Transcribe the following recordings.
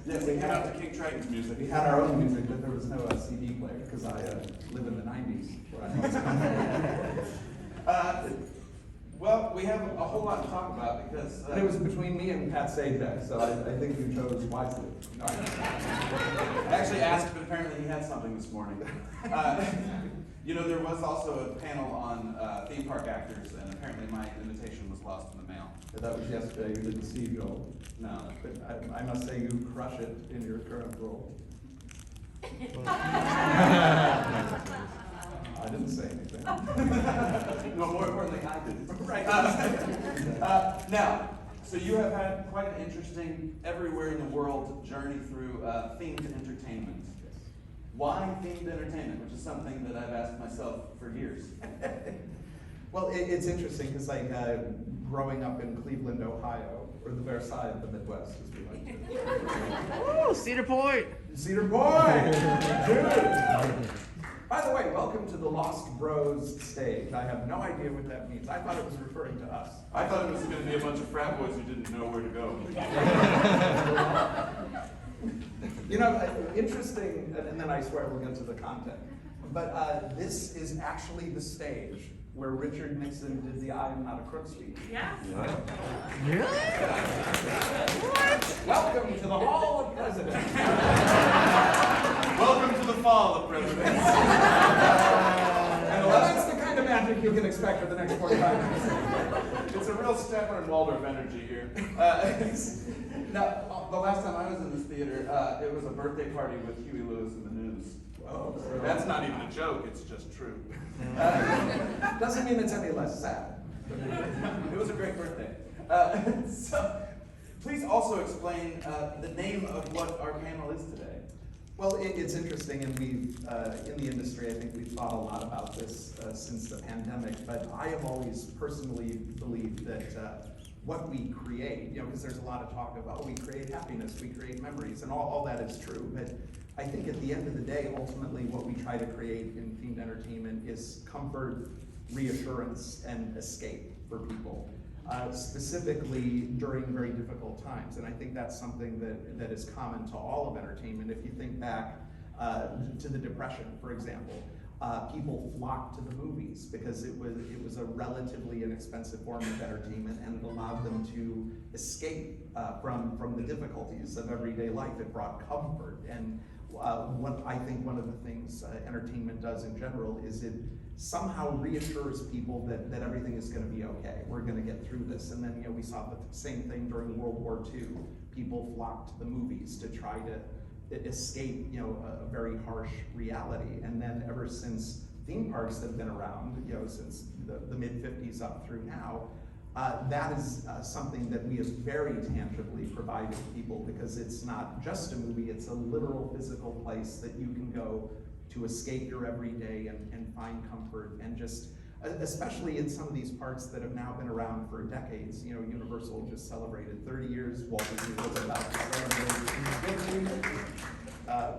Yes, we had out the King Triton's music. We had our own music, but there was no CD player because I live in the 90s. Well, we have a whole lot to talk about because... It was between me and Pat Sajak, so I think you chose wisely. I actually asked, but apparently he had something this morning. You know, there was also a panel on theme park actors, and apparently my invitation was lost in the mail. That was yesterday. You didn't see Joel. No. But I must say you crush it in your current role. I didn't say anything. No, more importantly, I didn't. Right. Now, so you have had quite an interesting, everywhere in the world journey through themed entertainment. Why themed entertainment, which is something that I've asked myself for years. Well, it's interesting because like growing up in Cleveland, Ohio, or the Versailles of the Midwest, as we like to. Woo, Cedar Point! Cedar Point! Dude! By the way, welcome to the Lost Bros stage. I have no idea what that means. I thought it was referring to us. I thought it was going to be a bunch of frat boys who didn't know where to go. You know, interesting, and then I swear we'll get to the content. But this is actually the stage where Richard Nixon did the "I am not a crook" speech. Yeah. Really? What? Welcome to the Hall of Presidents. Welcome to the fall of presidents. And well, that's the kind of magic you can expect for the next 45 minutes. It's a real Stetler and Waldorf energy here. Now, the last time I was in this theater, it was a birthday party with Huey Lewis and the News. Oh, That's not even a joke, it's just true. doesn't mean it's any less sad. It was a great birthday. So, please also explain the name of what our panel is today. Well, it's interesting, and we've, in the industry, I think we've thought a lot about this since the pandemic, but I have always personally believed that what we create, you know, because there's a lot of talk about, we create happiness, we create memories, and all that is true, but I think at the end of the day, ultimately what we try to create in themed entertainment is comfort, reassurance, and escape for people. Specifically during very difficult times. And I think that's something that is common to all of entertainment. If you think back to the Depression, for example, people flocked to the movies because it was a relatively inexpensive form of entertainment, and it allowed them to escape from the difficulties of everyday life. It brought comfort. And what I think one of the things entertainment does in general is it somehow reassures people that everything is going to be okay. We're going to get through this. And then, you know, we saw the same thing during World War II. People flocked to the movies to try to escape, you know, a very harsh reality. And then ever since theme parks have been around, you know, since the mid-50s up through now, that is something that we have very tangibly provided to people, because it's not just a movie, it's a literal physical place that you can go to escape your everyday and find comfort, and just, especially in some of these parks that have now been around for decades. You know, Universal just celebrated 30 years, Walt Disney was about to celebrate 50,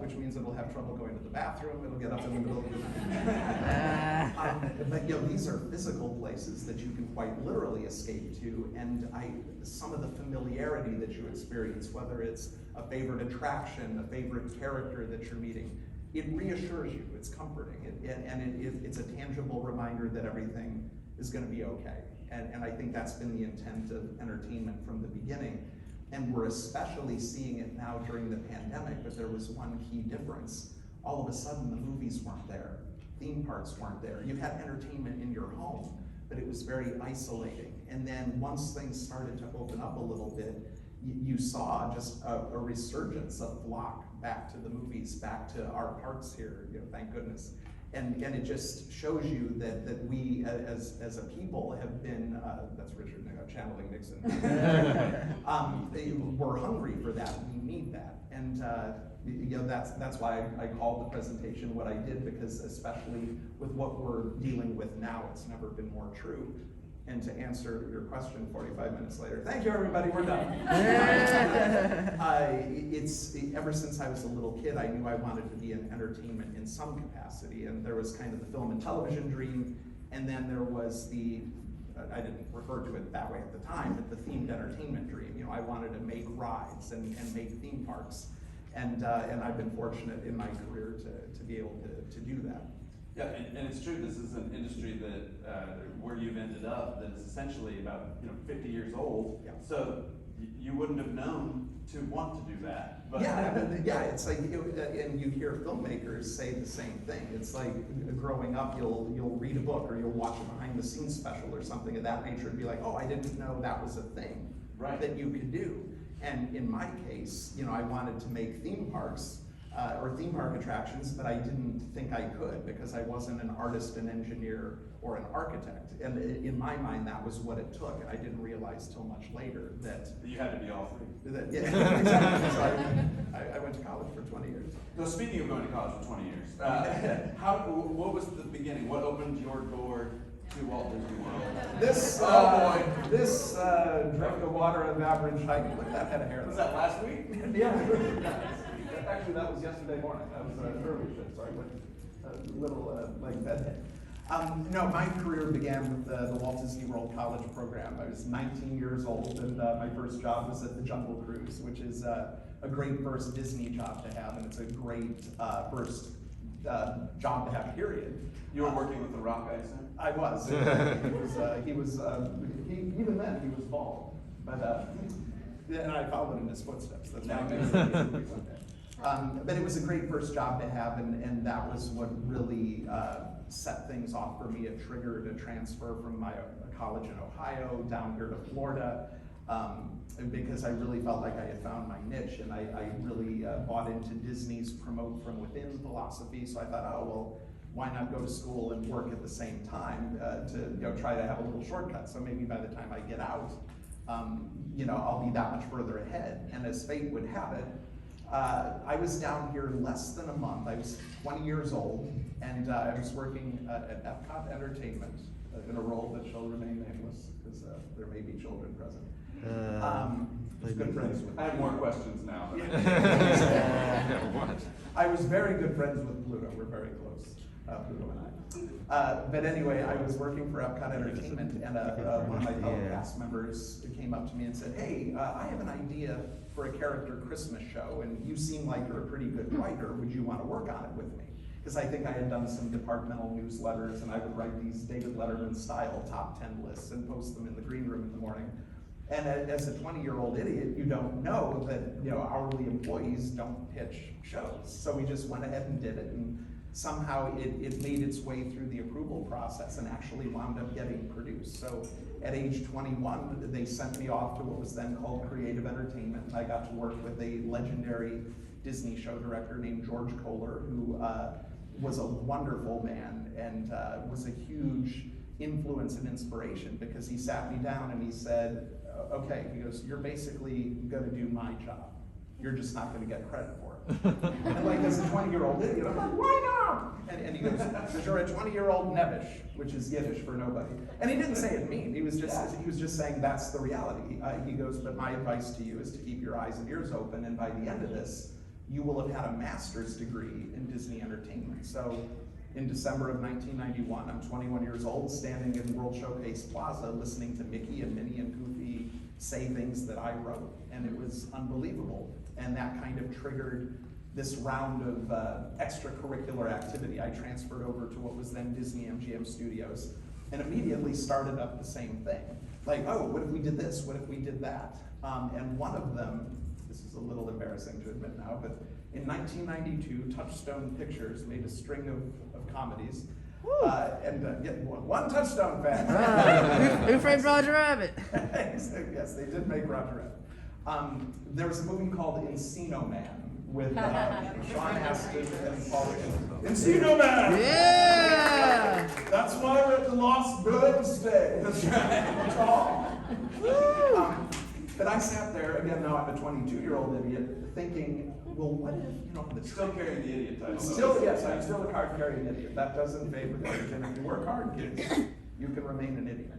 which means it'll have trouble going to the bathroom, it'll get up in the middle of the night. But you know, these are physical places that you can quite literally escape to, and some of the familiarity that you experience, whether it's a favorite attraction, a favorite character that you're meeting, it reassures you, it's comforting, it's a tangible reminder that everything is going to be okay. And I think that's been the intent of entertainment from the beginning. And we're especially seeing it now during the pandemic, but there was one key difference. All of a sudden, the movies weren't there. Theme parks weren't there. You had entertainment in your home, but it was very isolating. And then once things started to open up a little bit, you saw just a resurgence of flock back to the movies, back to our parks here, you know, thank goodness. And it just shows you that we as a people have been, that's Richard channeling Nixon. We're hungry for that, we need that. And you know, that's why I called the presentation what I did, because especially with what we're dealing with now, it's never been more true. And to answer your question 45 minutes later, thank you everybody, we're done. Ever since I was a little kid, I knew I wanted to be in entertainment in some capacity, and there was kind of the film and television dream, and then there was the I didn't refer to it that way at the time, but the themed entertainment dream. You know, I wanted to make rides and make theme parks. And I've been fortunate in my career to be able to do that. Yeah, and it's true, this is an industry that, where you've ended up, that is essentially about, 50 years old. Yeah. So you wouldn't have known to want to do that. But Yeah, it's like, and you hear filmmakers say the same thing. It's like growing up, you'll read a book or you'll watch a behind the scenes special or something of that nature and be like, oh, I didn't know that was a thing that you could do. And in my case, I wanted to make theme parks or theme park attractions, but I didn't think I could because I wasn't an artist, an engineer, or an architect. And in my mind, that was what it took. And I didn't realize till much later that you had to be all three. Yeah, exactly. So I went to college for 20 years. So speaking of going to college for 20 years, what was the beginning? What opened your door to Walt Disney World? This drink of water of average height. Look at that head of hair. Was that last week? Yeah. Actually, that was yesterday morning. That was an early shift, so I went a little like bedhead. No, my career began with the Walt Disney World College program. I was 19 years old, and my first job was at the Jungle Cruise, which is a great first Disney job to have, and it's a great first job to have, period. You were working with The Rock, I assume? I was. Even then, he was bald. But, and I followed in his footsteps. That's why I made but it was a great first job to have, and that was what really set things off for me. It triggered a transfer from my college in Ohio down here to Florida, because I really felt like I had found my niche, and I really bought into Disney's promote from within philosophy. So I thought, oh, well, why not go to school and work at the same time to try to have a little shortcut. So maybe by the time I get out, I'll be that much further ahead. And as fate would have it, I was down here less than a month. I was 20 years old, and I was working at Epcot Entertainment in a role that shall remain nameless, because there may be children present. Good friends with. I have more questions now. I was very good friends with Pluto. We're very close, Pluto and I. But anyway, I was working for Epcot Entertainment, and one of my fellow cast members came up to me and said, hey, I have an idea for a character Christmas show, and you seem like you're a pretty good writer. Would you want to work on it with me? Because I think I had done some departmental newsletters, and I would write these David Letterman style top 10 lists and post them in the green room in the morning. And as a 20-year-old idiot, you don't know that hourly employees don't pitch shows. So we just went ahead and did it, and somehow it made its way through the approval process and actually wound up getting produced. So at age 21, they sent me off to what was then called Creative Entertainment. I got to work with a legendary Disney show director named George Kohler, who was a wonderful man and was a huge influence and inspiration, because he sat me down and he said, okay, he goes, you're basically gonna do my job. You're just not gonna get credit for it. And like, as a 20-year-old idiot, I'm like, why not? And he goes, because you're a 20-year-old nebbish, which is Yiddish for nobody. And he didn't say it mean, he was just saying that's the reality. He goes, but my advice to you is to keep your eyes and ears open, and by the end of this, you will have had a master's degree in Disney entertainment. So in December of 1991, I'm 21 years old, standing in World Showcase Plaza, listening to Mickey and Minnie and Goofy say things that I wrote, and it was unbelievable. And that kind of triggered this round of extracurricular activity. I transferred over to what was then Disney MGM Studios, and immediately started up the same thing. Like, oh, what if we did this? What if we did that? And one of them, this is a little embarrassing to admit now, but in 1992, Touchstone Pictures made a string of comedies. One Touchstone fan. Who framed Roger Rabbit? Yes, they did make Roger Rabbit. There was a movie called Encino Man with Sean Astin and Paul Rudd. Encino Man! Yeah! That's why we're at the Lost Goods Day. That's right. But I sat there, again, now I'm a 22-year-old idiot, thinking, well, what if, Still carrying the idiot title. Yes, I'm still a card-carrying idiot. That doesn't favor courage, and if you work hard, kids, you can remain an idiot.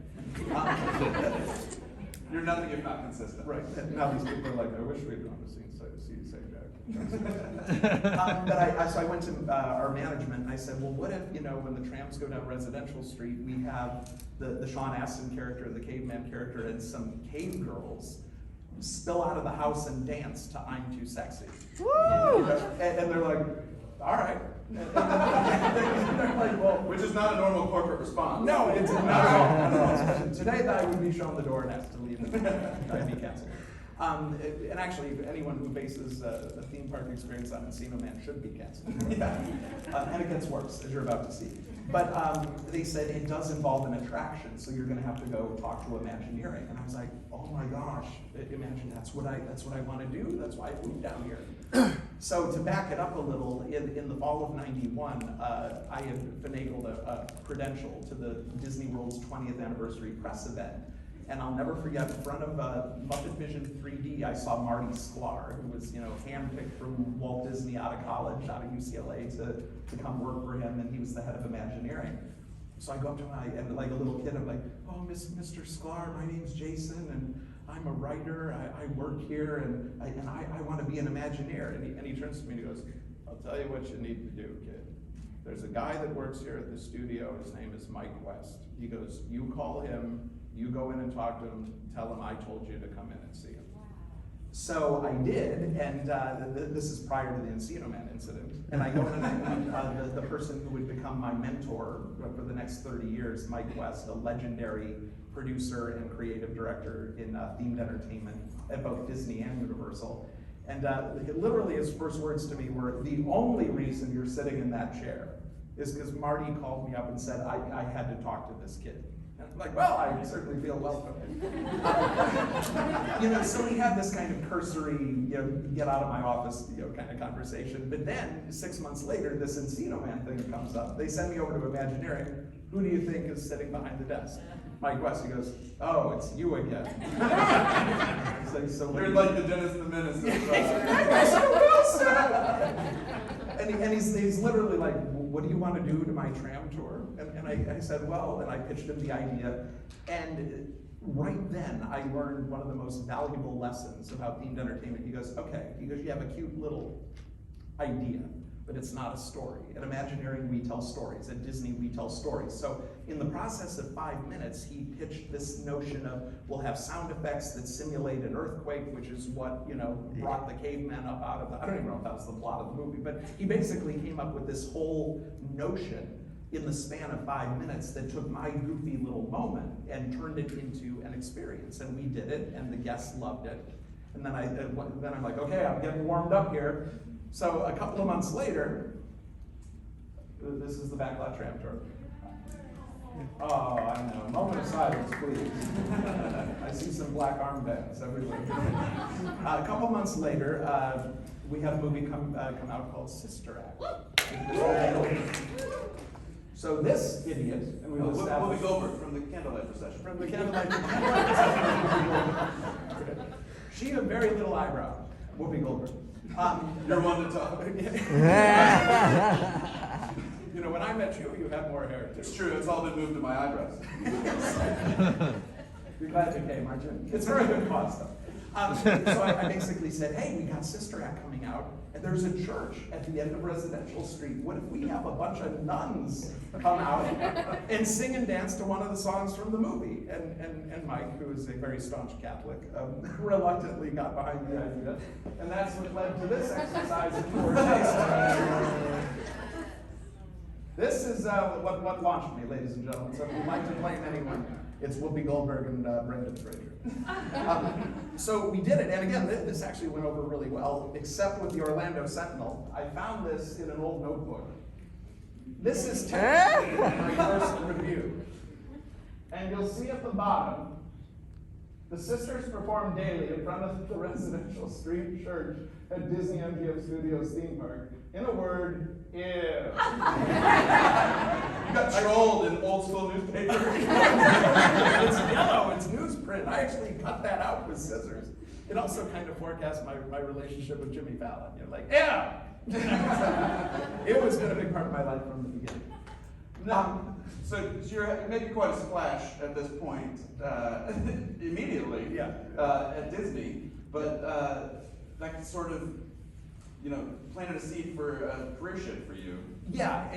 You're nothing if not consistent. Right, and now these people are like, I wish we'd gone to see St. Jack. So I went to our management and I said, well, what if, when the trams go down Residential Street, we have the Sean Astin character, the caveman character, and some cave girls spill out of the house and dance to I'm Too Sexy. Woo! And they're like, all right. And they're like, well, Which is not a normal corporate response. no, it's not at all. Today I would be shown the door and asked to leave. I'd be canceled. And actually, anyone who bases a theme park experience on Encino Man should be canceled. And it gets worse, as you're about to see. But they said it does involve an attraction, so you're going to have to go talk to Imagineering. And I was like, oh my gosh, imagine that's what I want to do. That's why I moved down here. So to back it up a little, in the fall of '91, I had finagled a credential to the Disney World's 20th anniversary press event. And I'll never forget, in front of Muppet Vision 3D, I saw Marty Sklar, who was, handpicked from Walt Disney out of college, out of UCLA, to come work for him, and he was the head of Imagineering. So I go up to him, and like a little kid, I'm like, oh, Mr. Sklar, my name's Jason, and I'm a writer, I work here, and I want to be an Imagineer. And he turns to me and he goes, I'll tell you what you need to do, kid. There's a guy that works here at the studio, his name is Mike West. He goes, you call him, you go in and talk to him, tell him I told you to come in and see him. So I did, and this is prior to the Encino Man incident. And I go in and I meet the person who would become my mentor for the next 30 years, Mike West, a legendary producer and creative director in themed entertainment at both Disney and Universal. And literally his first words to me were, the only reason you're sitting in that chair is because Marty called me up and said, I had to talk to this kid. And I'm like, well, I certainly feel welcome. So we had this kind of cursory, get out of my office, kind of conversation. But then 6 months later, this Encino Man thing comes up. They send me over to Imagineering. Who do you think is sitting behind the desk? Mike West. He goes, oh, it's you again. You're like the Dennis the Menace of And he's literally like, what do you want to do to my tram tour? And I said, well, and I pitched him the idea. And right then, I learned one of the most valuable lessons about themed entertainment. He goes, okay, you have a cute little idea, but it's not a story. At Imagineering, we tell stories. At Disney, we tell stories. So in the process of 5 minutes, he pitched this notion of, we'll have sound effects that simulate an earthquake, which is what, brought the caveman up out of the, I don't even know if that was the plot of the movie, but he basically came up with this whole notion in the span of 5 minutes that took my goofy little moment and turned it into an experience. And we did it, and the guests loved it. And then I'm like, okay, I'm getting warmed up here. So a couple of months later, this is the Backlot tram tour. Oh, I know. Moment of silence, please. I see some black armbands everywhere. A couple months later, we had a movie come out called Sister Act. So this idiot, and we've established... Whoopi Goldberg from the Candlelight Procession. From the Candlelight Procession. She had very little eyebrow, Whoopi Goldberg. You're one to talk. When I met you, you had more hair too. It's true, it's all been moved to my eyebrows. You're glad you came, aren't you? It's very good cause, though. So I basically said, hey, we got Sister Act coming out, and there's a church at the end of Residential Street. What if we have a bunch of nuns come out and sing and dance to one of the songs from the movie? And Mike, who is a very staunch Catholic, reluctantly got behind the idea. And that's what led to this exercise in poor taste. This is what launched me, ladies and gentlemen. So if you'd like to blame anyone, it's Whoopi Goldberg and Brendan Fraser. So we did it, and again, this actually went over really well, except with the Orlando Sentinel. I found this in an old notebook. This is technically my first review. And you'll see at the bottom, the sisters perform daily in front of the Residential Street Church at Disney MGM Studios theme park. In a word, ew. You got trolled in old school newspaper. It's yellow, it's newsprint. I actually cut that out with scissors. It also kind of forecast my relationship with Jimmy Fallon. You're like, yeah! It was been a big part of my life from the beginning. So you're making quite a splash at this point, immediately. Yeah. At Disney, but that sort of, planted a seed for a career shift for you. Yeah,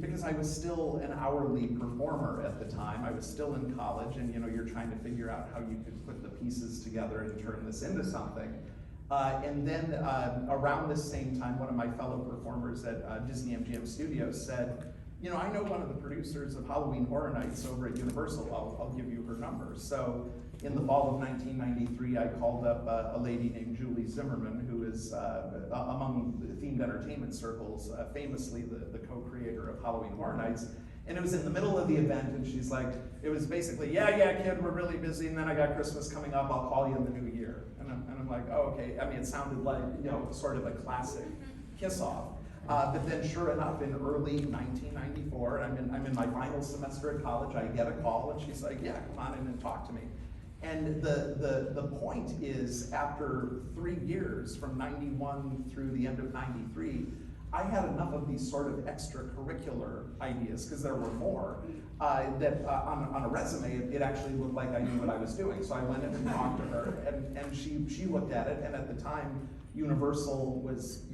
because I was still an hourly performer at the time. I was still in college, and you're trying to figure out how you could put the pieces together and turn this into something. And then around this same time, one of my fellow performers at Disney MGM Studios said, I know one of the producers of Halloween Horror Nights over at Universal. I'll give you her number. So in the fall of 1993, I called up a lady named Julie Zimmerman, who is among the themed entertainment circles, famously the co-creator of Halloween Horror Nights. And it was in the middle of the event, and she's like, it was basically, yeah, kid, we're really busy, and then I got Christmas coming up, I'll call you in the new year. And I'm like, oh, okay. I mean, it sounded like, sort of a classic kiss-off. But then sure enough, in early 1994, I'm in my final semester at college, I get a call, and she's like, yeah, come on in and talk to me. And the point is, after 3 years, from 91 through the end of 93, I had enough of these sort of extracurricular ideas, because there were more, that on a resume, it actually looked like I knew what I was doing. So I went in and talked to her, and she looked at it, and at the time, Universal was,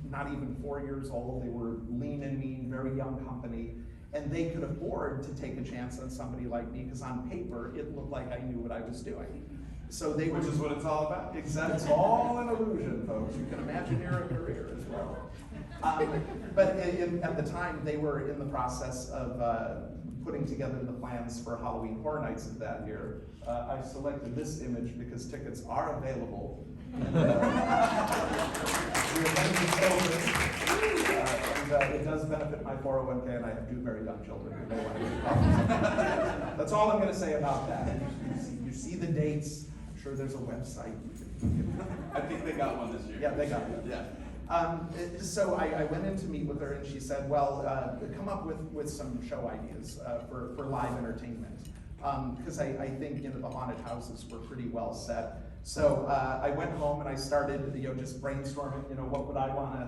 not even 4 years old. They were lean and mean, very young company, and they could afford to take a chance on somebody like me, because on paper, it looked like I knew what I was doing. So they Which is what it's all about. Exactly. It's all an illusion, folks. You can imagine your career as well. But at the time, they were in the process of putting together the plans for Halloween Horror Nights of that year. I selected this image because tickets are available. And, the event is over. And it does benefit my 401k, and I have 2 very young children who may want to get copies. That's all I'm going to say about that. You see the dates. I'm sure there's a website. I think they got one this year. Yeah, they got it. Yeah. So I went in to meet with her, and she said, well, come up with some show ideas for live entertainment. Because I think the haunted houses were pretty well set. So I went home and I started just brainstorming, what would I want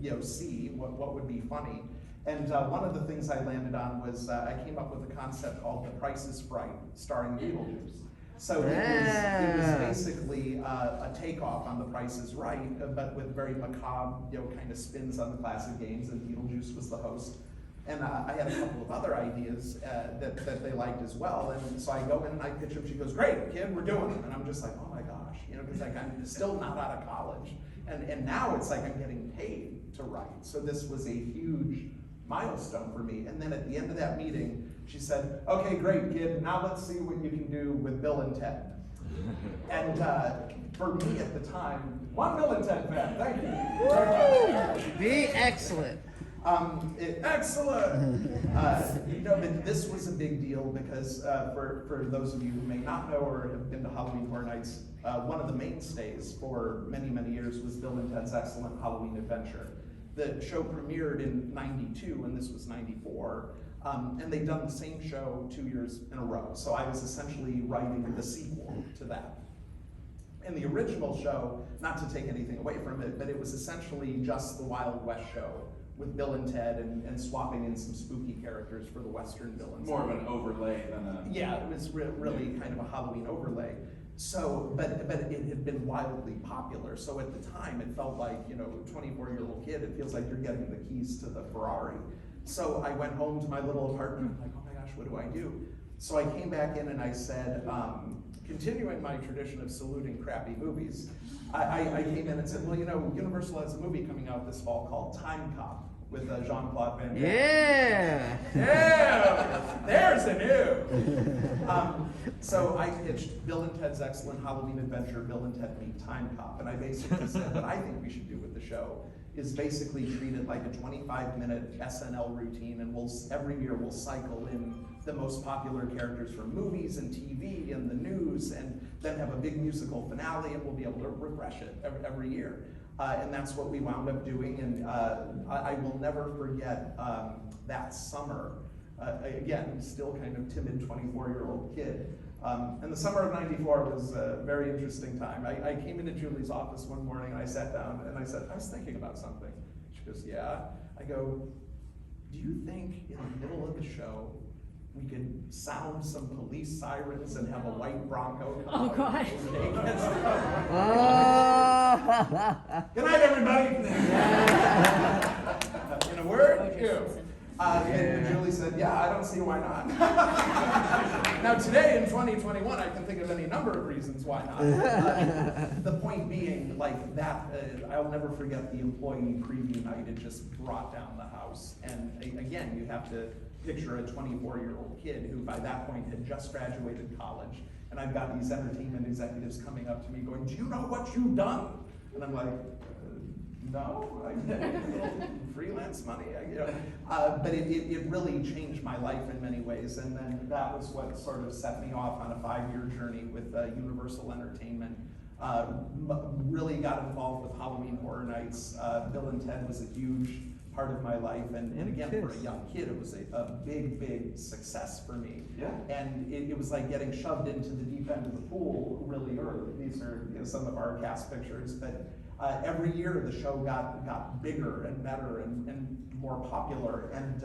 to see, what would be funny. And one of the things I landed on was I came up with a concept called The Price is Right, starring Beetlejuice. So it was basically a takeoff on The Price is Right, but with very macabre, kind of spins on the classic games, and Beetlejuice was the host. And I had a couple of other ideas that they liked as well. And so I go in and I pitch them. She goes, great, kid, we're doing it. And I'm just like, oh my gosh, because I'm still not out of college. And now it's like I'm getting paid to write. So this was a huge milestone for me. And then at the end of that meeting, she said, okay, great, kid, now let's see what you can do with Bill and Ted. And for me at the time, one Bill and Ted fan, thank you. Be excellent. Excellent! But this was a big deal because for those of you who may not know or have been to Halloween Horror Nights, one of the mainstays for many, many years was Bill and Ted's Excellent Halloween Adventure. The show premiered in '92, and this was '94, and they'd done the same show 2 years in a row. So I was essentially writing the sequel to that. And the original show, not to take anything away from it, but it was essentially just the Wild West show with Bill and Ted and swapping in some spooky characters for the Western villains. More of an overlay than a... Yeah, it was really kind of a Halloween overlay. So, but it had been wildly popular. So at the time, it felt like, a 24-year-old kid, it feels like you're getting the keys to the Ferrari. So I went home to my little apartment, like, oh my gosh, what do I do? So I came back in and I said, continuing my tradition of saluting crappy movies, I came in and said, well, Universal has a movie coming out this fall called Time Cop with Jean-Claude Van Damme. Yeah! Yeah! There's a new! So I pitched Bill and Ted's Excellent Halloween Adventure, Bill and Ted Meet Time Cop, and I basically said what I think we should do with the show is basically treat it like a 25-minute SNL routine, and every year we'll cycle in the most popular characters from movies and TV and the news, and then have a big musical finale, and we'll be able to refresh it every year. And that's what we wound up doing, and I will never forget that summer. Again, still kind of timid 24-year-old kid. And the summer of '94 was a very interesting time. I came into Julie's office one morning and I sat down and I said, I was thinking about something. She goes, yeah. I go, do you think in the middle of the show, we could sound some police sirens and have a white Bronco come Oh, out God. and take us? Oh. Good night, everybody. In a word, you. And Julie said, yeah, I don't see why not. Now today in 2021, I can think of any number of reasons why not. The point being, like that, I'll never forget the employee preview night. It just brought down the house. And again, you have to picture a 24-year-old kid who by that point had just graduated college. And I've got these entertainment executives coming up to me going, do you know what you've done? And I'm like, no, I get a little freelance money, but it really changed my life in many ways, and then that was what sort of set me off on a 5-year journey with Universal Entertainment. Really got involved with Halloween Horror Nights. Bill and Ted was a huge part of my life, and again, for a young kid, it was a big success for me. Yeah. And it was like getting shoved into the deep end of the pool really early. These are some of our cast pictures, but every year the show got bigger and better and more popular, and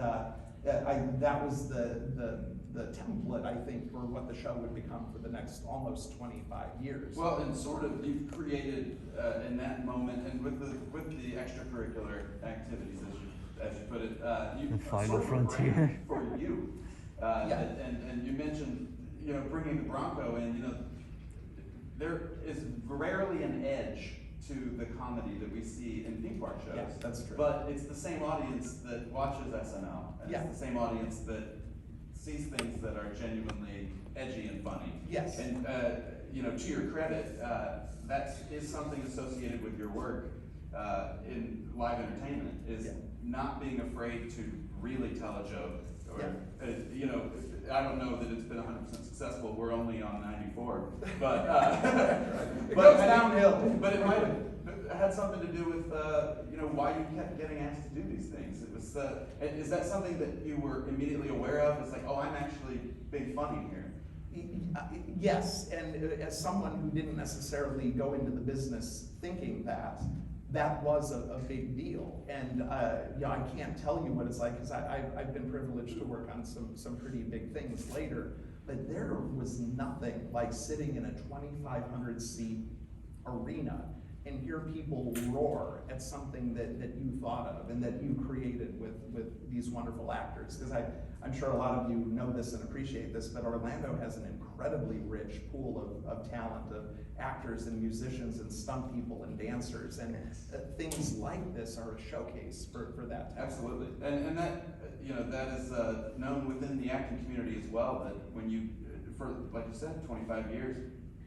that was the template, I think, for what the show would become for the next almost 25 years. Well, and sort of you've created in that moment, and with the extracurricular activities, as you put it, you Final sort of frontier. ran for you. Yeah. And you mentioned, bringing the Bronco in. There is rarely an edge to the comedy that we see in theme park shows. Yes, that's true. But it's the same audience that watches SNL, and Yeah. it's the same audience that sees things that are genuinely edgy and funny. Yes. And to your credit, that is something associated with your work in live entertainment, is not being afraid to really tell a joke. Or, I don't know that it's been 100% successful. We're only on 94, but It goes downhill. But it might have had something to do with why you kept getting asked to do these things. It was is that something that you were immediately aware of? It's like, oh, I'm actually being funny here. Yes, and as someone who didn't necessarily go into the business thinking that was a big deal. And I can't tell you what it's like, because I've been privileged to work on some pretty big things later, but there was nothing like sitting in a 2,500 seat arena and hear people roar at something that you thought of and that you created with these wonderful actors. Because I'm sure a lot of you know this and appreciate this, but Orlando has an incredibly rich pool of talent, of actors and musicians and stunt people and dancers, and things like this are a showcase for that talent. Absolutely, and that that is known within the acting community as well. That when you, for like you said, 25 years,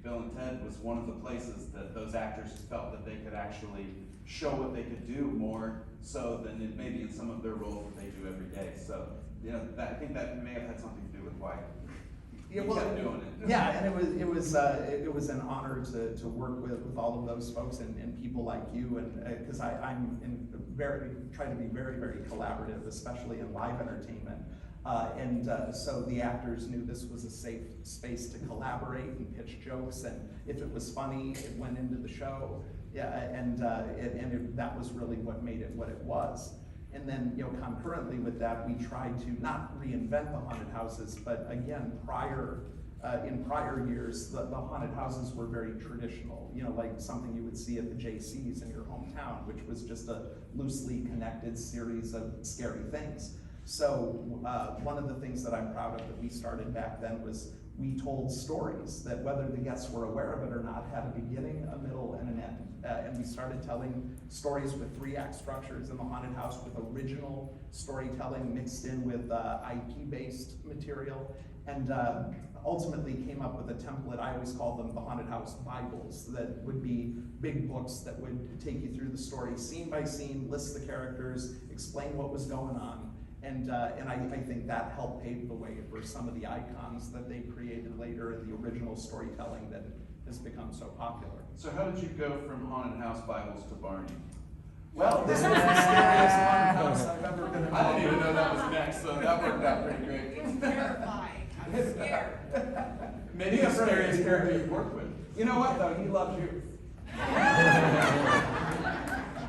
Bill and Ted was one of the places that those actors felt that they could actually show what they could do more so than maybe in some of their roles that they do every day. So I think that may have had something to do with why you kept doing it. Yeah, and it was an honor to work with all of those folks and people like you, and because I'm try to be very collaborative, especially in live entertainment. So the actors knew this was a safe space to collaborate and pitch jokes, and if it was funny, it went into the show. Yeah, and that was really what made it what it was. And then, concurrently with that, we tried to not reinvent the haunted houses, but again, in prior years, the haunted houses were very traditional, like something you would see at the JC's in your hometown, which was just a loosely connected series of scary things. So one of the things that I'm proud of that we started back then was we told stories that, whether the guests were aware of it or not, had a beginning, a middle, and an end. And we started telling stories with 3-act structures in the haunted house, with original storytelling mixed in with IP-based material, and ultimately came up with a template. I always call them the haunted house Bibles, that would be big books that would take you through the story scene by scene, list the characters, explain what was going on. And I think that helped pave the way for some of the icons that they created later in the original storytelling that has become so popular. So how did you go from haunted house Bibles to Barney? Well, this was the scariest haunted house I've ever been involved in. I didn't even know that was next, so that worked out pretty great. It's terrifying. I was scared. Maybe the scariest character you've worked with. You know what, though? He loves you.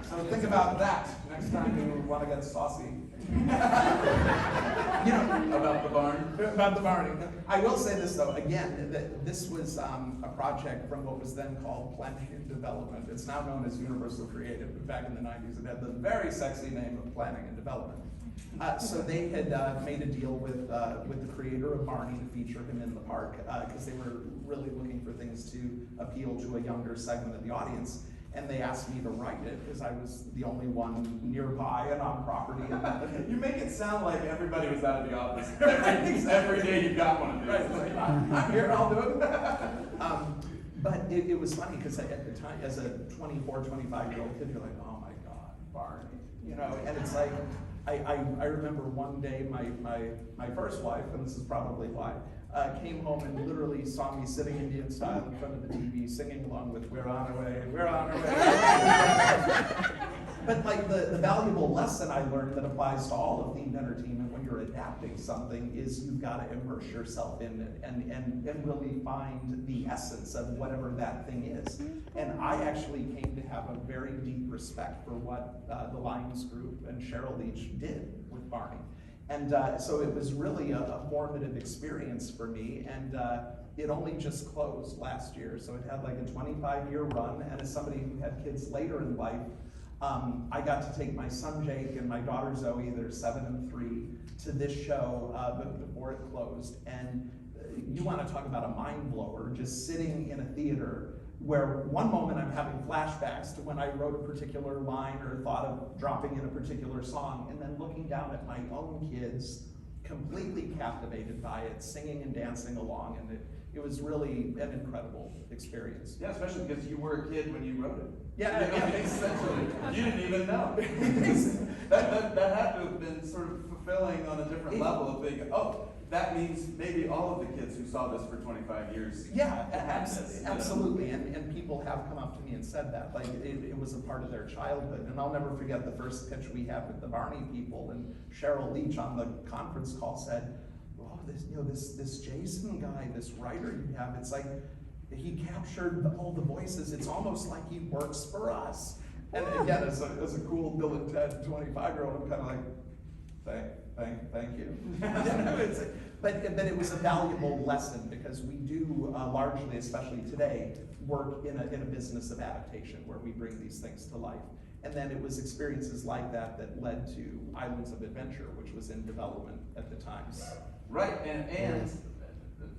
So think about that next time you want to get saucy. You know, About the barn? about the barning. I will say this though, again, that this was a project from what was then called Planning and Development. It's now known as Universal Creative, but back in the 90s it had the very sexy name of Planning and Development. So they had made a deal with the creator of Barney to feature him in the park, because they were really looking for things to appeal to a younger segment of the audience. And they asked me to write it, because I was the only one nearby and on property. You make it sound like everybody was out of the office. Every day you got one of these. Right, I'm here, I'll do it. But it was funny, because at the time, as a 24, 25-year-old kid, you're like, oh my God, Barney. You know, and it's like, I remember one day my first wife, and this is probably why, came home and literally saw me sitting Indian style in front of the TV, singing along with "We're on our way, we're on our way." But like the valuable lesson I learned that applies to all of themed entertainment when you're adapting something is you've got to immerse yourself in it and really find the essence of whatever that thing is. And I actually came to have a very deep respect for what the Lions Group and Cheryl Leach did with Barney. And so it was really a formative experience for me, and it only just closed last year, so it had like a 25-year run, and as somebody who had kids later in life, I got to take my son Jake and my daughter Zoe, they're 7 and 3, to this show before it closed. And you want to talk about a mind blower, just sitting in a theater where one moment I'm having flashbacks to when I wrote a particular line or thought of dropping in a particular song, and then looking down at my own kids, completely captivated by it, singing and dancing along, and it was really an incredible experience. Yeah, especially because you were a kid when you wrote it. Yeah, You know, yeah. essentially. You didn't even know. that had to have been sort of fulfilling on a different level of thinking, oh, that means maybe all of the kids who saw this for 25 years. Yeah, had this, you know? absolutely, and people have come up to me and said that, like, it was a part of their childhood, and I'll never forget the first pitch we had with the Barney people, and Cheryl Leach on the conference call said, oh, this Jason guy, this writer you have, it's like, he captured all the voices, it's almost like he works for us. And again, as a cool Bill and Ted 25-year-old, I'm kind of like, thank you. But it was a valuable lesson, because we do largely, especially today, work in a business of adaptation where we bring these things to life. And then it was experiences like that that led to Islands of Adventure, which was in development at the time. Right, and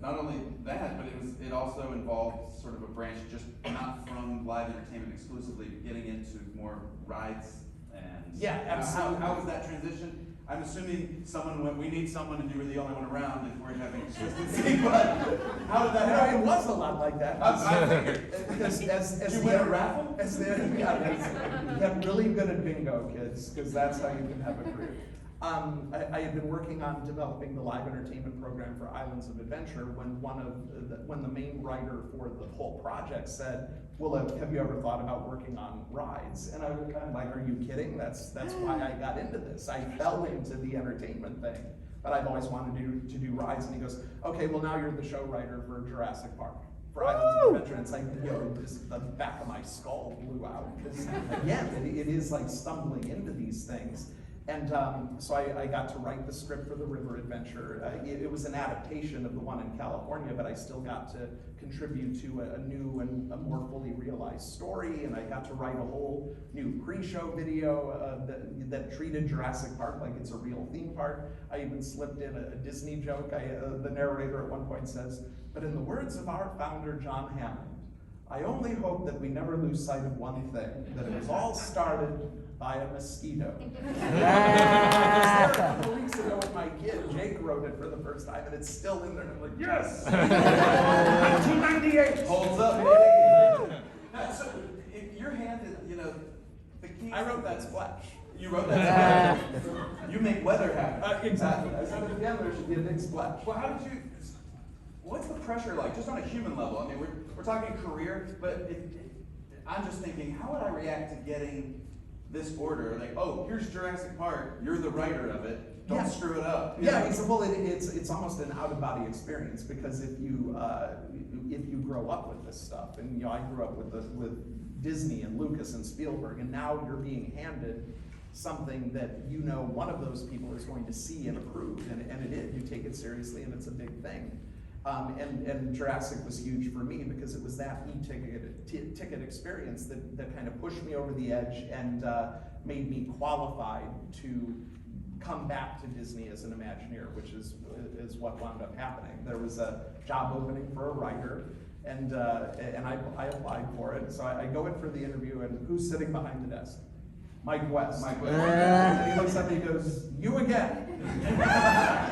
not only that, but it also involved sort of a branch just not from live entertainment exclusively, but getting into more rides and Yeah, absolutely. How was that transition? I'm assuming someone went, we need someone, and you were the only one around if we're having consistency, but how did that happen? It was a lot like that. I figured. Because as you the- win a raffle? Get really good at bingo, kids, because that's how you can have a career. I had been working on developing the live entertainment program for Islands of Adventure when when the main writer for the whole project said, well, have you ever thought about working on rides? And I was kind of like, are you kidding? That's why I got into this. I fell into the entertainment thing, but I've always wanted to do rides. And he goes, okay, well now you're the show writer for Jurassic Park. For Islands of Adventure, it's like, just the back of my skull blew out. Because again, it is like stumbling into these things. And so I got to write the script for the River Adventure. It was an adaptation of the one in California, but I still got to contribute to a new and a more fully realized story, and I got to write a whole new pre-show video that treated Jurassic Park like it's a real theme park. I even slipped in a Disney joke. The narrator at one point says, but in the words of our founder, John Hammond, I only hope that we never lose sight of one thing, that it was all started by a mosquito. A couple of weeks ago with my kid, Jake wrote it for the first time, and it's still in there, and I'm like, yes! 1998! Holds up. So, if your hand is, the key. I wrote that splash. You wrote that splash. You make weather happen. Exactly. I said again, there should be a big splash. Well, what's the pressure like, just on a human level? I mean, we're talking career, but I'm just thinking, how would I react to getting this order? Like, oh, here's Jurassic Park, you're the writer of it, don't screw it up. Yeah, it's almost an out-of-body experience, because if you grow up with this stuff, and I grew up with Disney and Lucas and Spielberg, and now you're being handed something that you know one of those people is going to see and approve, and it is. You take it seriously, and it's a big thing. And Jurassic was huge for me because it was that ticket experience that kind of pushed me over the edge and made me qualified to come back to Disney as an Imagineer, which is what wound up happening. There was a job opening for a writer, and I applied for it. So I go in for the interview, and who's sitting behind the desk? Mike West. And he looks at me and goes, "You again."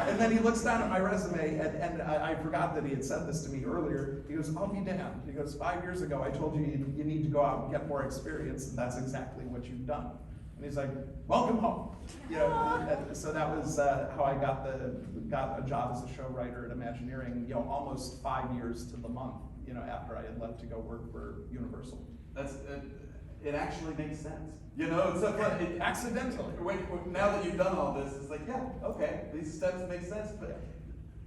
And then he looks down at my resume, and I forgot that he had said this to me earlier. He goes, "I'll be damned." He goes, 5 years ago, I told you you need to go out and get more experience, and that's exactly what you've done. And he's like, "Welcome home." You know, so that was how I got a job as a show writer at Imagineering, you know, almost 5 years to the month, you know, after I had left to go work for Universal. It actually makes sense. You know, it's so fun. Accidentally. Now that you've done all this, it's like, yeah, okay, these steps make sense. But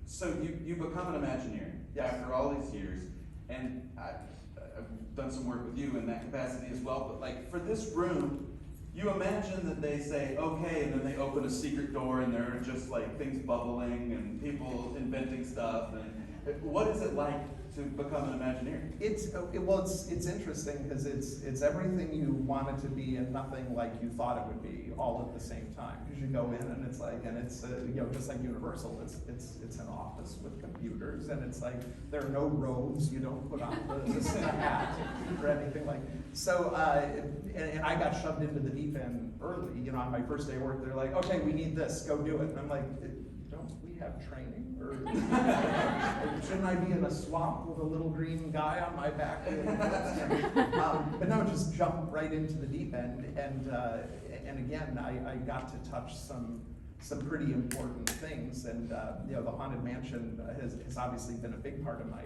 so you become an Imagineer after all these years, and I've done some work with you in that capacity as well. But like for this room, you imagine that they say, okay, and then they open a secret door, and there are just like things bubbling and people inventing stuff. And what is it like to become an Imagineer? It's interesting because it's everything you want it to be and nothing like you thought it would be all at the same time. Because you go in and it's like, and it's you know, just like Universal, it's an office with computers, and it's like there are no robes. You don't put on the hat or anything like. So and I got shoved into the deep end early. You know, on my first day of work, they're like, "Okay, we need this. Go do it." And I'm like, "Don't we have training? Or shouldn't I be in a swamp with a little green guy on my back?" But no, just jump right into the deep end, and again, I got to touch some pretty important things, and you know, the Haunted Mansion has obviously been a big part of my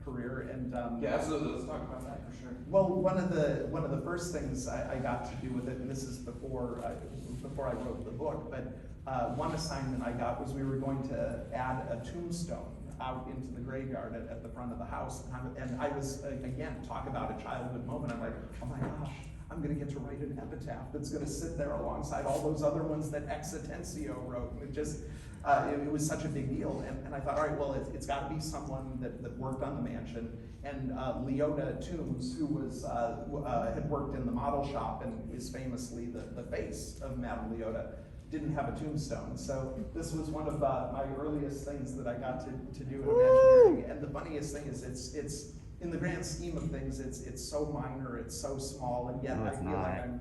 career, and yeah, absolutely. Let's talk about that for sure. Well, one of the first things I got to do with it, and this is before I wrote the book, but one assignment I got was we were going to add a tombstone out into the graveyard at the front of the house, and I was, again, talk about a childhood moment. I'm like, oh my gosh, I'm going to get to write an epitaph that's going to sit there alongside all those other ones that Ex Atencio wrote, and it just, it was such a big deal, and I thought, all right, well, it's got to be someone that worked on the mansion, and Leota Toombs, who was had worked in the model shop and is famously the face of Madame Leota, didn't have a tombstone. So this was one of my earliest things that I got to do in Imagineering. And the funniest thing is it's in the grand scheme of things, it's so minor, it's so small, and yet I feel like I'm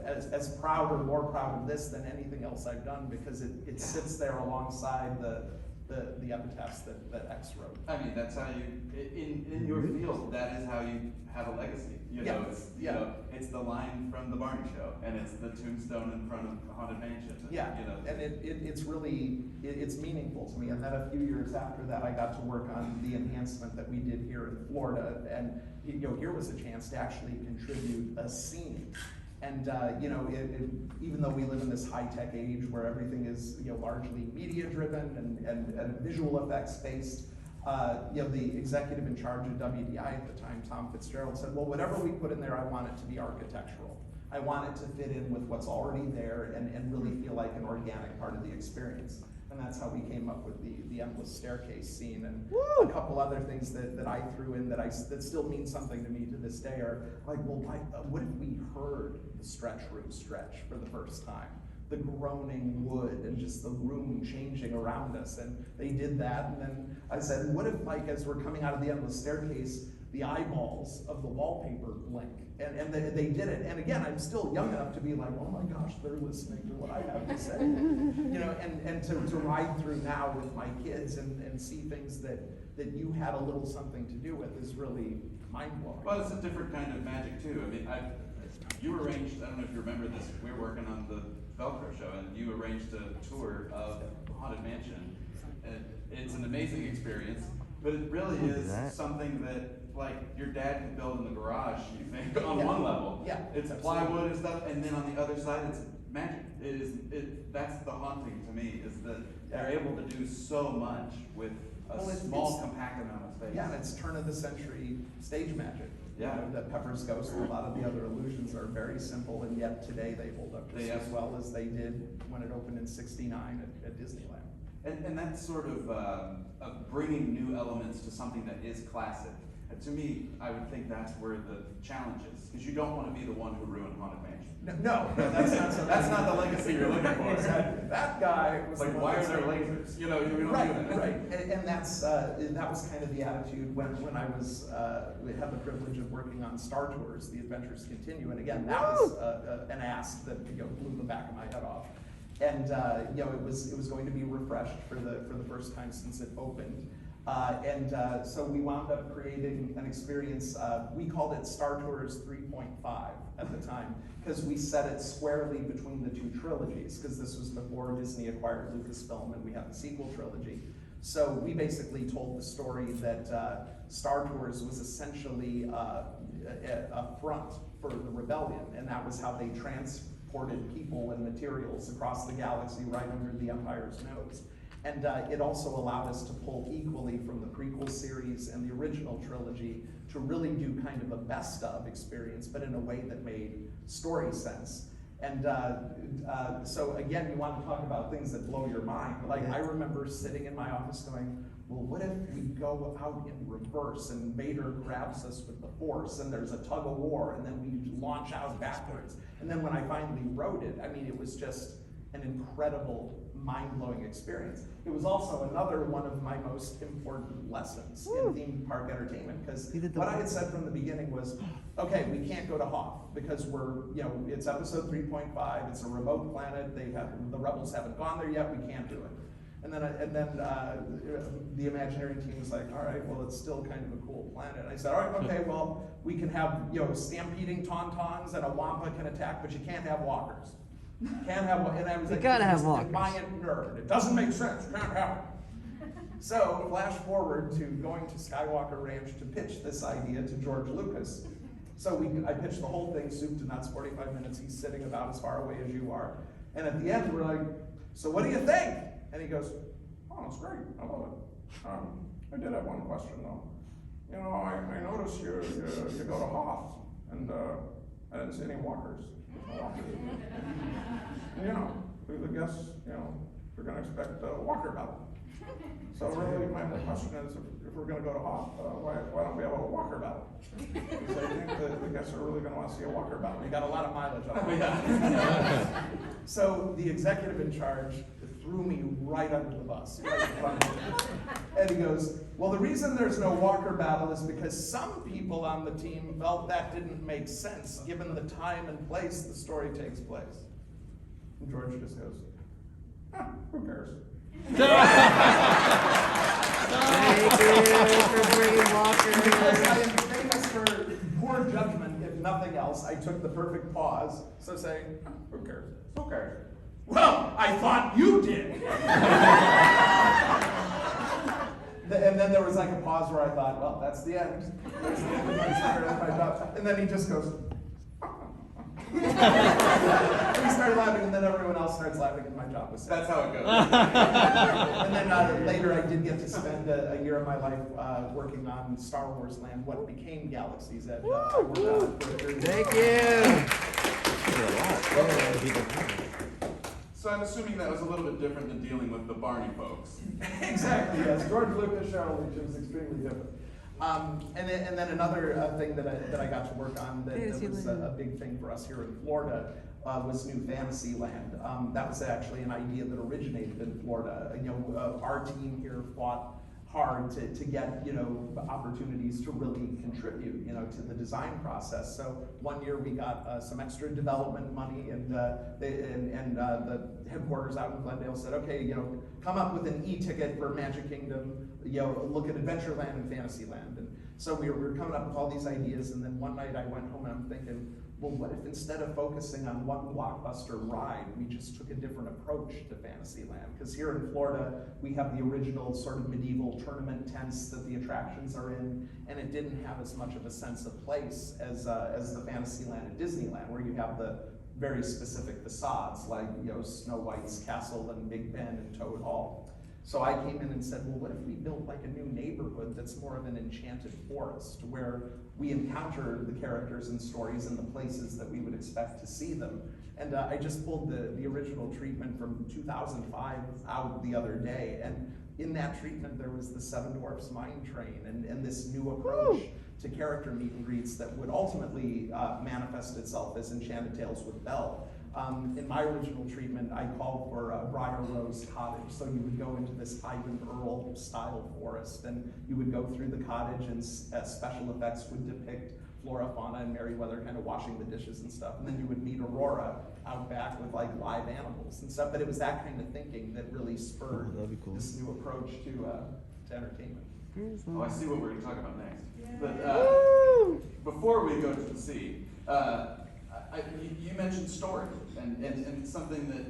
as proud or more proud of this than anything else I've done, because it sits there alongside the epitaphs that X wrote. I mean, that's how you, in your field, that is how you have a legacy. You know, it's the line from the Barney Show, and it's the tombstone in front of the Haunted Mansion. Yeah, you know, and it's really, it's meaningful to me. And then a few years after that, I got to work on the enhancement that we did here in Florida, and you know, here was a chance to actually contribute a scene. And you know, even though we live in this high-tech age where everything is, you know, largely media-driven and visual effects based, you know, the executive in charge of WDI at the time, Tom Fitzgerald, said, well, whatever we put in there, I want it to be architectural. I want it to fit in with what's already there and really feel like an organic part of the experience. And that's how we came up with the endless staircase scene, and a couple other things that I threw in that still mean something to me to this day are like, well, what if we heard the stretch room stretch for the first time? The groaning wood and just the room changing around us, and they did that. And then I said, what if, like, as we're coming out of the endless staircase, the eyeballs of the wallpaper blink? And they did it. And again, I'm still young enough to be like, oh my gosh, they're listening to what I have to say. You know, and to ride through now with my kids and see things that you had a little something to do with is really mind-blowing. Well, it's a different kind of magic too. I mean, you arranged, I don't know if you remember this, we were working on the Velcro show, and you arranged a tour of Haunted Mansion. And it's an amazing experience, but it really is something that, like, your dad could build in the garage, you think, on one level. Yeah. It's plywood and stuff, and then on the other side, it's magic. That's the haunting to me, is that they're able to do so much with a small, compact amount of space. Yeah, and it's turn of the century stage magic. Yeah. You know, that Pepper's Ghost and a lot of the other illusions are very simple, and yet today they hold up just as well as they did when it opened in '69 at Disneyland. And that's sort of bringing new elements to something that is classic. And to me, I would think that's where the challenge is, because you don't want to be the one who ruined Haunted Mansion. No, that's not something. That's not the legacy you're looking for. Exactly. That guy was Like, the why one are there that- lasers? You know, we don't Right, do that. right, and that was kind of the attitude when I was, we had the privilege of working on Star Tours, The Adventures Continue, and again, that was an ask that, you know, blew the back of my head off. And, you know, it was going to be refreshed for the first time since it opened. So we wound up creating an experience, we called it Star Tours 3.5 at the time, because we set it squarely between the two trilogies, because this was before Disney acquired Lucasfilm and we had the sequel trilogy. So we basically told the story that Star Tours was essentially a front for the rebellion, and that was how they transported people and materials across the galaxy right under the Empire's nose. And it also allowed us to pull equally from the prequel series and the original trilogy to really do kind of a best of experience, but in a way that made story sense. And so again, you want to talk about things that blow your mind. Like, I remember sitting in my office going, well, what if we go out in reverse and Vader grabs us with the Force and there's a tug of war and then we launch out backwards? And then when I finally wrote it, I mean, it was just an incredible, mind-blowing experience. It was also another one of my most important lessons in theme park entertainment, because what I had said from the beginning was, okay, we can't go to Hoth because we're, you know, it's episode 3.5, it's a remote planet, the rebels haven't gone there yet, we can't do it. And then the Imagineering team was like, all right, well, it's still kind of a cool planet. And I said, all right, okay, well, we can have, you know, stampeding tauntauns and a wampa can attack, but you can't have walkers. Can't have one, and I was like, gotta have this walkers. defiant nerd. It doesn't make sense. Can't have it. So flash forward to going to Skywalker Ranch to pitch this idea to George Lucas. So I pitched the whole thing, soup to nuts, 45 minutes. He's sitting about as far away as you are, and at the end we're like, so what do you think? And he goes, oh, it's great. I love it. I did have one question though. You know, I noticed you go to Hoth, and I didn't see any walkers. You know, the guests, you know, we're going to expect a walker battle. So really, my question is, if we're going to go to Hoth, why don't we have a walker battle? Because I think the guests are really going to want to see a walker battle. You got a lot of mileage on it. Yeah. So the executive in charge threw me right under the bus, right in front of me. And he goes, well, the reason there's no walker battle is because some people on the team felt that didn't make sense, given the time and place the story takes place. And George just goes, who cares? Thank you for bringing walkers. Because I am famous for poor judgment, if nothing else. I took the perfect pause, so saying, who cares? Who cares? Well, I thought you did. And then there was like a pause where I thought, well, that's the end. That's the end of my job. And then he just goes, and he started laughing, and then everyone else starts laughing, and my job was set. That's how it goes. And then later I did get to spend a year of my life working on Star Wars Land, what became Galaxy's Edge. Thank you. So I'm assuming that was a little bit different than dealing with the Barney folks. Exactly, yes. George Lucas, Cheryl Leach, it was extremely different. And then another thing that I got to work on that was a big thing for us here in Florida was New Fantasyland. That was actually an idea that originated in Florida. You know, our team here fought hard to get, you know, opportunities to really contribute, you know, to the design process. So one year we got some extra development money, and the headquarters out in Glendale said, okay, you know, come up with an e-ticket for Magic Kingdom, you know, look at Adventureland and Fantasyland. And so we were coming up with all these ideas, and then one night I went home and I'm thinking, well, what if instead of focusing on one blockbuster ride, we just took a different approach to Fantasyland? Because here in Florida, we have the original sort of medieval tournament tents that the attractions are in, and it didn't have as much of a sense of place as the Fantasyland at Disneyland, where you have the very specific facades, like, you know, Snow White's castle and Big Ben and Toad Hall. So I came in and said, well, what if we built like a new neighborhood neighborhood that's more of an enchanted forest, where we encounter the characters and stories in the places that we would expect to see them. And I just pulled the original treatment from 2005 out the other day, and in that treatment there was the Seven Dwarfs mine train and this new approach to character meet and greets that would ultimately manifest itself as Enchanted Tales with Belle. In my original treatment, I called for a Briar Rose Cottage. So you would go into this Ivan Earl style forest, and you would go through the cottage, and special effects would depict flora, fauna, and Merryweather kind of washing the dishes and stuff. And then you would meet Aurora out back with like live animals and stuff. But it was that kind of thinking that really spurred this new approach to entertainment. Oh, I see what we're going to talk about next. But before we go to the sea, you mentioned story, and something that,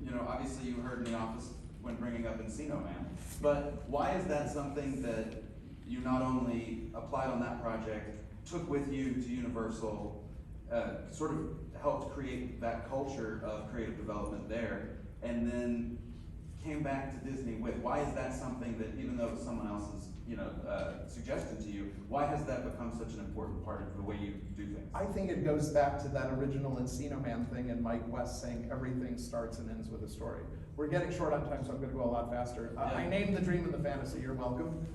you know, obviously you heard in the office when bringing up Encino Man. But why is that something that you not only applied on that project, took with you to Universal, sort of helped create that culture of creative development there, and then came back to Disney with? Why is that something that, even though it's someone else's, you know, suggestion to you, why has that become such an important part of the way you do things? I think it goes back to that original Encino Man thing and Mike West saying everything starts and ends with a story. We're getting short on time, so I'm going to go a lot faster. I named the dream and the fantasy. You're welcome.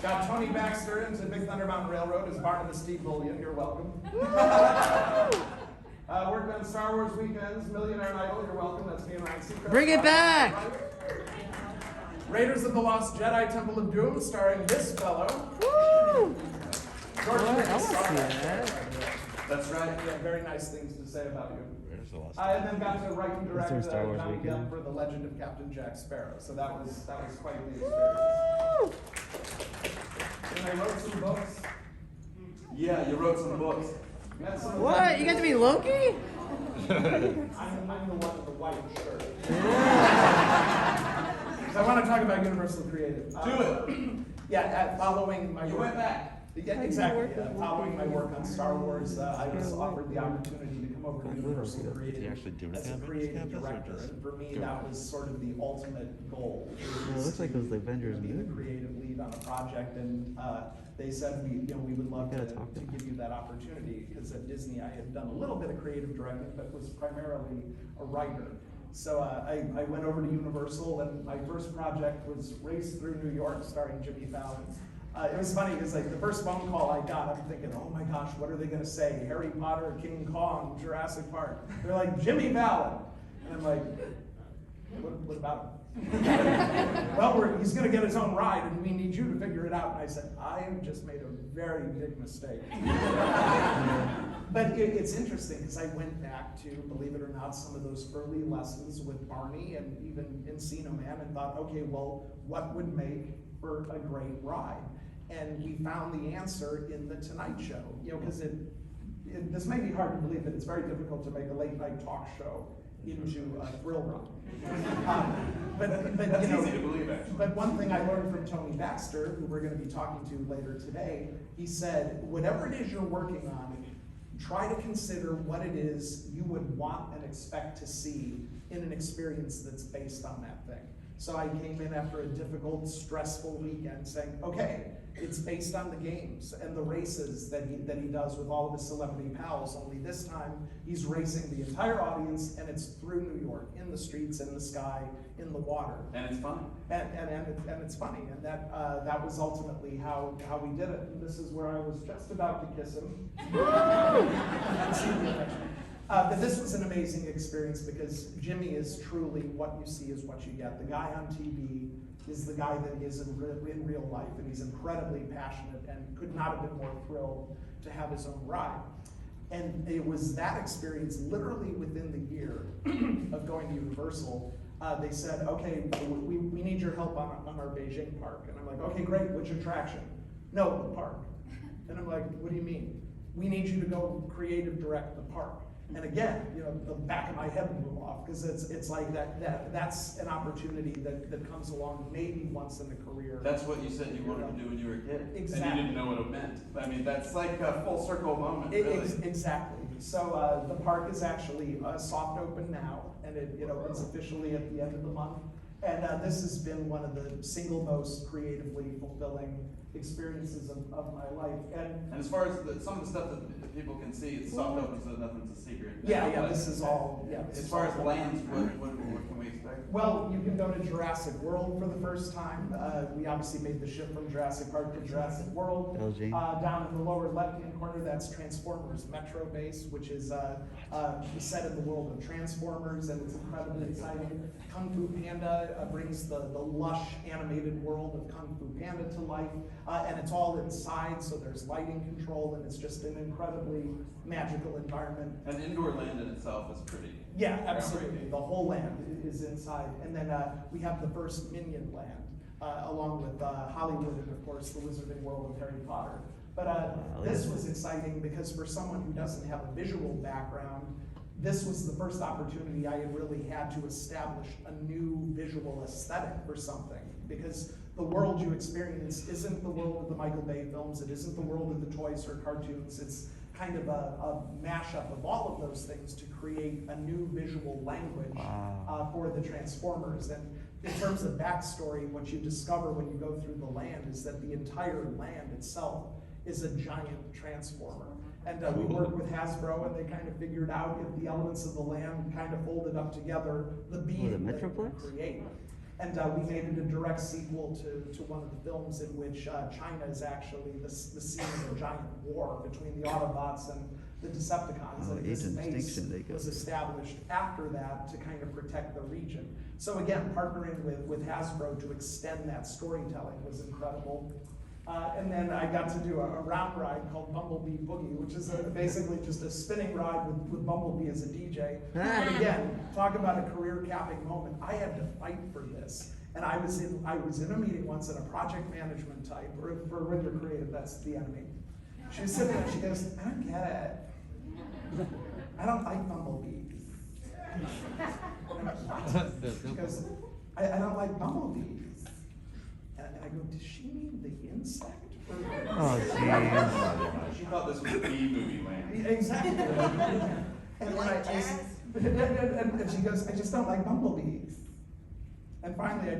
Got Tony Baxter into Big Thunder Mountain Railroad as Barnabas T. Bullion. You're welcome. Worked on Star Wars Weekends, Millionaire Idol. You're welcome. That's me and Ryan Seacrest. Bring it back! Raiders of the Lost Jedi Temple of Doom, starring this fellow. Woo! George I Lucas wanna saw see that. that. That's right. Yeah, very nice things to say about you. There's a lot. And then got to write and direct Is there Star Wars Johnny Weekend? Depp for The Legend of Captain Jack Sparrow. So that was quite the experience. And I wrote some books. Yeah, you wrote some books. Met some of What? them. You got to be Loki? I'm the one in the white shirt. So I want to talk about Universal Creative. Do it. Yeah, following my You work. went back. Yeah, How do you exactly. work with Following my Loki? work on Star Wars, I was offered the opportunity to come over to Universal Did Creative you actually do as a anything on creative campus, or director, just and for me, go? that was sort of the ultimate goal. Well, it looks like those Avengers Be the movie. creative lead on a project, and they said we would love You to gotta talk to them. give you that opportunity, because at Disney I had done a little bit of creative directing, but was primarily a writer. So I went over to Universal, and my first project was Race Through New York, starring Jimmy Fallon. It was funny because like the first phone call I got, I'm thinking, oh my gosh, what are they going to say? Harry Potter, King Kong, Jurassic Park. They're like, Jimmy Fallon. And I'm like, what about him? Well, he's going to get his own ride, and we need you to figure it out. And I said, I just made a very big mistake. But it's interesting because I went back to, believe it or not, some of those early lessons with Barney and even Encino Man, and thought, okay, well, what would make for a great ride? And we found the answer in The Tonight Show, you know, because this may be hard to believe, but it's very difficult to make a late night talk show into a thrill run. But That's you know, easy to believe, actually. but one thing I learned from Tony Baxter, who we're going to be talking to later today, he said, whatever it is you're working on, try to consider what it is you would want and expect to see in an experience that's based on that thing. So I came in after a difficult, stressful weekend saying, okay, it's based on the games and the races that he does with all of his celebrity pals, only this time he's racing the entire audience, and it's through New York, in the streets, in the sky, in the water. And it's funny. And it's funny, and that was ultimately how we did it. And this is where I was just about to kiss him. But this was an amazing experience because Jimmy is truly what you see is what you get. The guy on TV is the guy that he is in real life, and he's incredibly passionate and could not have been more thrilled to have his own ride. And it was that experience, literally within the year of going to Universal, they said, okay, we need your help on our Beijing park. And I'm like, okay, great, which attraction? No, the park. And I'm like, what do you mean? We need you to go creative direct the park. And again, you know, the back of my head blew off, because it's like that's an opportunity that comes along maybe once in a career. That's what you said you wanted to do when you were a kid. Exactly. And you didn't know what it meant. I mean, that's like a full circle moment, really. Exactly. So the park is actually soft open now, and it opens officially at the end of the month. And this has been one of the single most creatively fulfilling experiences of my life. And as far as some of the stuff that people can see, it's soft open, so nothing's a secret. Yeah, this is all, As far as lands, what can we expect? Well, you can go to Jurassic World for the first time. We obviously made the shift from Jurassic Park to Jurassic World. Down in the lower left-hand corner, that's Transformers Metro Base, which is set in the world of Transformers, and it's incredibly exciting. Kung Fu Panda brings the lush animated world of Kung Fu Panda to life, and it's all inside, so there's lighting control, and it's just an incredibly magical environment. And indoor land in itself is pretty. Yeah, absolutely. The whole land is inside. And then we have the first Minion land, along with Hollywood and, of course, the Wizarding World of Harry Potter. But this was exciting because for someone who doesn't have a visual background, this was the first opportunity I had really had to establish a new visual aesthetic for something. Because the world you experience isn't the world of the Michael Bay films, it isn't the world of the toys or cartoons, it's kind of a mashup of all of those things to create a new visual language for the Transformers. And in terms of backstory, what you discover when you go through the land is that the entire land itself is a giant transformer. And we worked with Hasbro, and they kind of figured out if the elements of the land kind of folded up together, the being that it would create. And we made it a direct sequel to one of the films in which China is actually the scene of a giant war between the Autobots and the Decepticons. And this base was established after that to kind of protect the region. So again, partnering with Hasbro to extend that storytelling was incredible. And then I got to do a round ride called Bumblebee Boogie, which is basically just a spinning ride with Bumblebee as a DJ. But again, talk about a career capping moment. I had to fight for this. And I was in a meeting once in a project management type, or for when you're creative, that's the enemy. She was sitting there and she goes, I don't get it. I don't like bumblebees. And I'm like, what? She goes, I don't like bumblebees. And I go, does she mean the insect? Oh, jeez. She thought this was a bee movie land. Exactly. And and she goes, I just don't like bumblebees. And finally I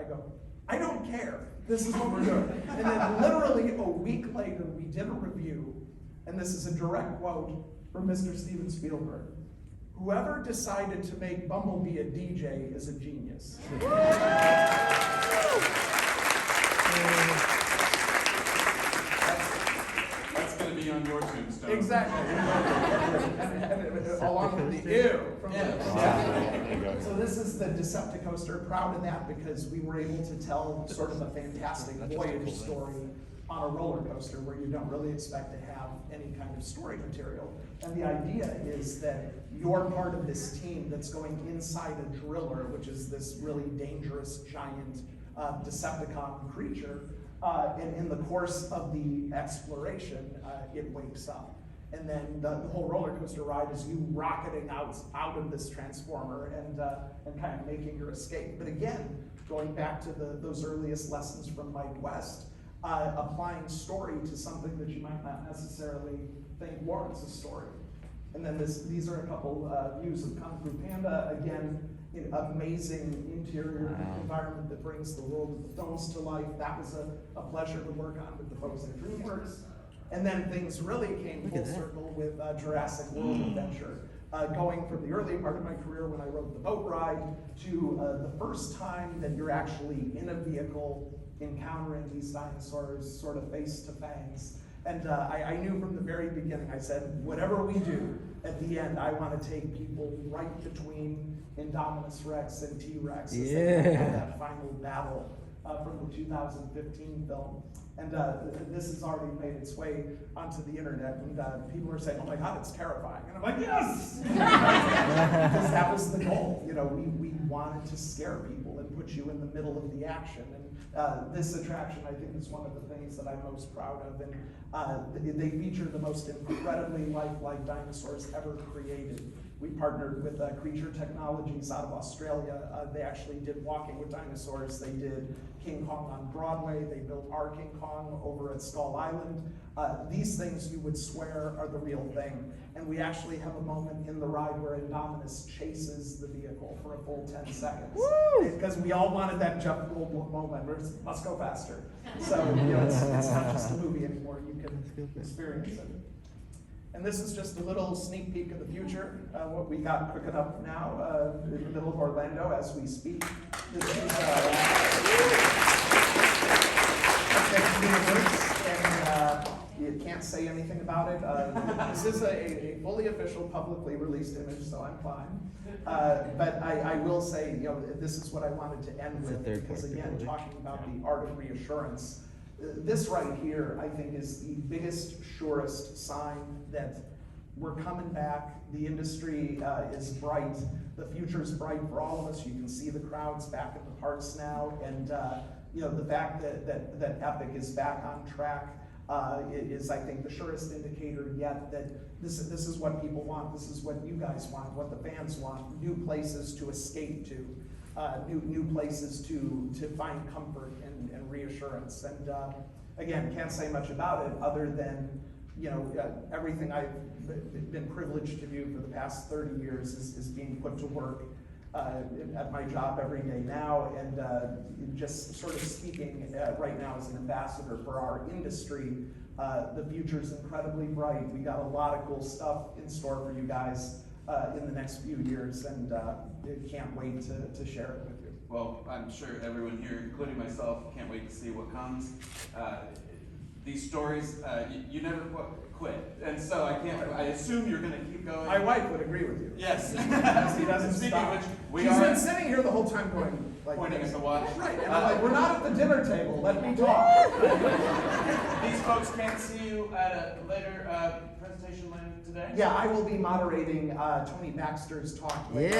go, I don't care. This is what we're doing. And then literally a week later, we did a review, and this is a direct quote from Mr. Steven Spielberg. Whoever decided to make Bumblebee a DJ is a genius. That's going to be on your tombstone. Exactly. Along with the ew from the So this is the Decepticoaster. Proud of that because we were able to tell sort of a fantastic voyage story on a roller coaster where you don't really expect to have any kind of story material. And the idea is that you're part of this team that's going inside a driller, which is this really dangerous giant Decepticon creature. And in the course of the exploration, it wakes up. And then the whole roller coaster ride is you rocketing out of this transformer and kind of making your escape. But again, going back to those earliest lessons from Mike West, applying story to something that you might not necessarily think warrants a story. And then these are a couple views of Kung Fu Panda. Again, amazing interior environment that brings the world of the films to life. That was a pleasure to work on with the folks at DreamWorks. And then things really came full circle with Jurassic World Adventure. Going from the early part of my career when I rode the boat ride to the first time that you're actually in a vehicle encountering these dinosaurs sort of face to face. And I knew from the very beginning, I said, whatever we do, at the end, I want to take people right between Indominus Rex and T-Rex as they have that final battle from the 2015 film. And this has already made its way onto the internet, and people are saying, oh my God, it's terrifying. And I'm like, yes! Because that was the goal. You know, we wanted to scare people and put you in the middle of the action. And this attraction, I think, is one of the things that I'm most proud of. And they feature the most incredibly lifelike dinosaurs ever created. We partnered with Creature Technologies out of Australia. They actually did Walking with Dinosaurs. They did King Kong on Broadway. They built our King Kong over at Skull Island. These things you would swear are the real thing. And we actually have a moment in the ride where Indominus chases the vehicle for a full 10 seconds. Because we all wanted that Jeff Goldblum moment where it's, let's go faster. So it's not just a movie anymore. You can experience it. And this is just a little sneak peek of the future, what we got cooking up now in the middle of Orlando as we speak. This is and you can't say anything about it. This is a fully official, publicly released image, so I'm fine. But I will say, this is what I wanted to end with, because again, talking about the art of reassurance. This right here, I think, is the biggest, surest sign that we're coming back. The industry is bright. The future is bright for all of us. You can see the crowds back at the parks now, and the fact that Epic is back on track is, I think, the surest indicator yet that this is what people want. This is what you guys want, what the fans want. New places to escape to. New places to find comfort and reassurance. And again, can't say much about it other than, everything I've been privileged to do for the past 30 years is being put to work at my job every day now, and just sort of speaking right now as an ambassador for our industry. The future's incredibly bright. We got a lot of cool stuff in store for you guys in the next few years, and can't wait to share it with you. Well, I'm sure everyone here, including myself, can't wait to see what comes. These stories, you never quit, and so I assume you're going to keep going. My wife would agree with you. Yes. He doesn't Speaking stop. of which, She's been sitting here the whole time going, like, pointing at the watch. right, and I'm like, we're not at the dinner table, let me talk. These folks can't see you at a later presentation later today? Yeah, I will be moderating Tony Baxter's talk later.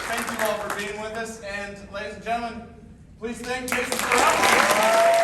Thank you all for being with us, and ladies and gentlemen, please thank Jason Surrell.